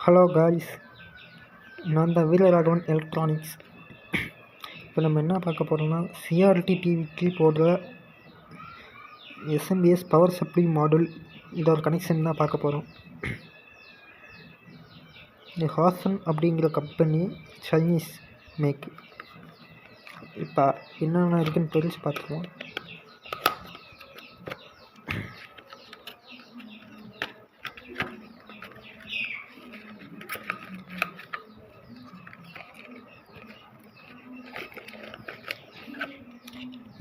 Hello guys, நான் தான் Veeraraghavan electronics. இப்போ நம்ம என்ன பார்க்க போகிறோம்னா, சிஆர்டி டிவிக்கு போடுற எஸ்எம்பிஎஸ் பவர் சப்ளை மாடுல் இதோட கனெக்ஷன் தான் பார்க்க போகிறோம். இந்த ஹாசன் அப்படிங்கிற கம்பெனி சைனீஸ் மேக். இப்போ என்னென்ன இருக்குன்னு தெரிஞ்சு பார்த்துக்குவோம்.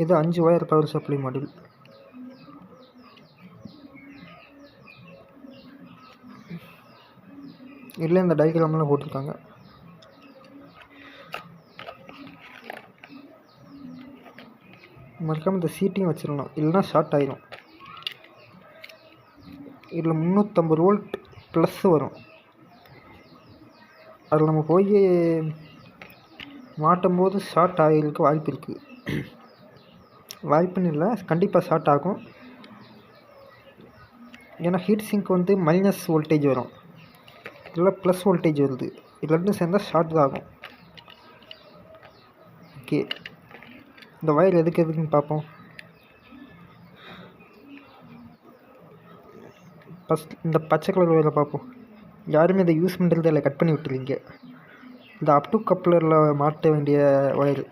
இது 5 ஒயர் பவர் சப்ளை மாடுல். இதில் இந்த டயக்ராம்லாம் போட்டிருக்காங்க. மறக்காமல் இந்த சீட்டையும் வச்சிடணும், இல்லைன்னா ஷார்ட் ஆயிடும். இதில் 350 வோல்ட் ப்ளஸ் வரும். அதில் நம்ம போய் மாட்டும் போது ஷார்ட் ஆகிருக்கு வாய்ப்பு இருக்குது. வாய்ப்புன்னு இல்லை, கண்டிப்பாக ஷார்ட் ஆகும். ஏன்னா ஹீட் சிங்க் வந்து மைனஸ் வோல்டேஜ் வரும், இல்லை ப்ளஸ் வோல்டேஜ் வருது. இது ரெண்டும் சேர்ந்தால் ஷார்ட் தான் ஆகும். ஓகே, இந்த ஒயர் எதுக்குன்னு பார்ப்போம். ஃபஸ்ட் இந்த பச்சை கலர் ஒயரை பார்ப்போம். யாருமே இதை யூஸ் பண்ணுறது இல்லை, கட் பண்ணி விட்டுருங்க. இந்த அப் டு கப்ளரில் மாட்ட வேண்டிய ஒயரு.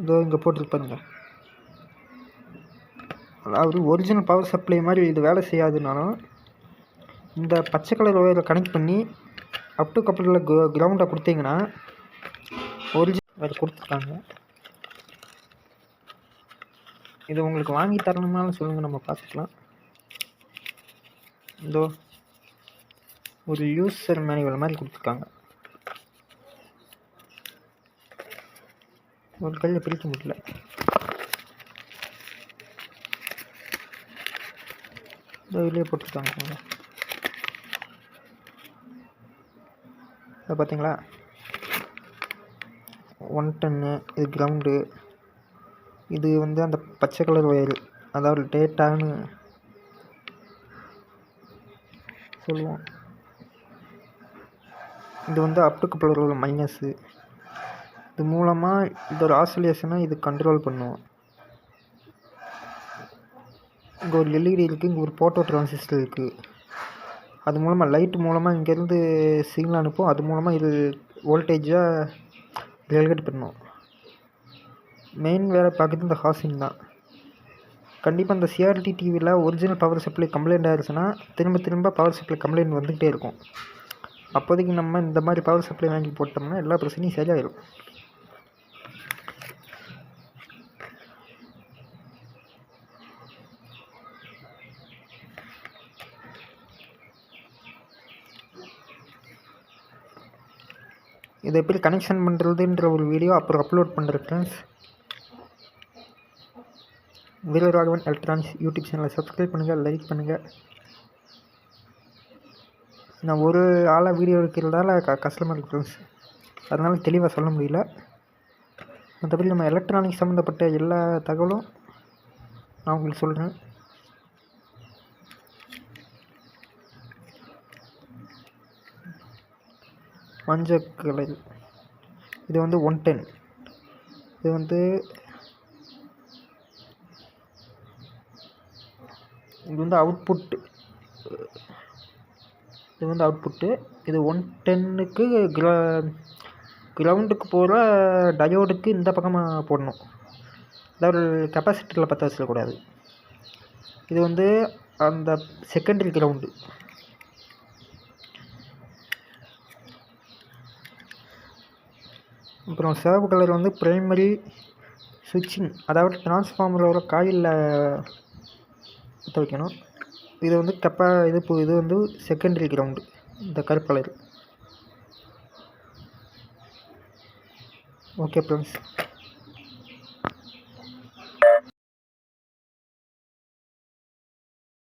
இதோ இங்கே போட்டுருப்பாருங்க. அதாவது ஒரிஜினல் பவர் சப்ளை மாதிரி இது வேலை செய்யாதுனாலும் இந்த பச்சை கலர் ஒயரை கனெக்ட் பண்ணி அப் டு கப்ளரில் கிரவுண்டை கொடுத்தீங்கன்னா ஒரிஜினல் வேறு கொடுத்துருக்காங்க. இது உங்களுக்கு வாங்கி தரணும்னாலும் சொல்லுங்கள், நம்ம பார்த்துக்கலாம். இதோ ஒரு யூசர் மேனுவல் மாதிரி கொடுத்துருக்காங்க. ஒரு கையில் பிரிக்க முடியல. இதுலேயே போட்டுருக்காங்க. அதை பார்த்தீங்களா, 110. இது கிரவுண்டு. இது வந்து அந்த பச்சை கலர் ஒயரு, அதாவது டேட்டான்னு சொல்லுவோம். இது வந்து அப் டு கப்ளர் உள்ள மைனஸு. இது மூலமாக இதோட ஆசிலேஷனை இது கண்ட்ரோல் பண்ணுவோம். இங்கே ஒரு எல்இடி இருக்குது, இங்கே ஒரு போட்டோ டிரான்சிஸ்டர் இருக்குது. அது மூலமாக லைட் மூலமாக இங்கேருந்து சிக்னல் அனுப்பும். அது மூலமாக இது வோல்டேஜை ரெகுலேட் பண்ணும். மெயின் வேலை பார்க்குறது இந்த ஹாசிங் தான். கண்டிப்பாக இந்த சிஆர்டி டிவியில் ஒரிஜினல் பவர் சப்ளை கம்ப்ளைண்ட் ஆகிடுச்சுன்னா திரும்ப பவர் சப்ளை கம்ப்ளைண்ட் வந்துக்கிட்டே இருக்கும். அப்போதைக்கு நம்ம இந்த மாதிரி பவர் சப்ளை வாங்கி போட்டோம்னா எல்லா பிரச்சனையும் சரியாயிடும். இதை எப்படி கனெக்ஷன் பண்ணுறதுன்ற ஒரு வீடியோ அப்புறம் அப்லோட் பண்ணுறேன் ஃப்ரெண்ட்ஸ். வீரராகவன் எலக்ட்ரானிக்ஸ் யூடியூப் சேனலை சப்ஸ்கிரைப் பண்ணுங்கள், லைக் பண்ணுங்கள். நான் ஒரு ஆளாக வீடியோ எடுக்கிறதால கஷ்டமாக இருக்குது ஃப்ரெண்ட்ஸ், அதனால் தெளிவாக சொல்ல முடியல. மற்றபடி நம்ம எலக்ட்ரானிக்ஸ் சம்மந்தப்பட்ட எல்லா தகவலும் நான் உங்களுக்கு சொல்கிறேன். மஞ்சள் கலர் இது வந்து 110. இது வந்து அவுட்புட்டு. இது வந்து அவுட்புட்டு. இது 110க்கு கிரவுண்டுக்கு போகிற டயோடுக்கு இந்த பக்கமாக போடணும். அதாவது கெப்பாசிட்டரில் பற்ற வச்சிடக்கூடாது. இது வந்து அந்த செகண்டரி கிரவுண்டு. அப்புறம் சிவப்பு கலர் வந்து ப்ரைமரி சுவிட்சிங், அதாவது டிரான்ஸ்ஃபார்மரோட காயிலில் பற்ற வைக்கணும். இது வந்து இது வந்து செகண்டரி கிரவுண்டு, இந்த கருப்பு கலர். Okay friends.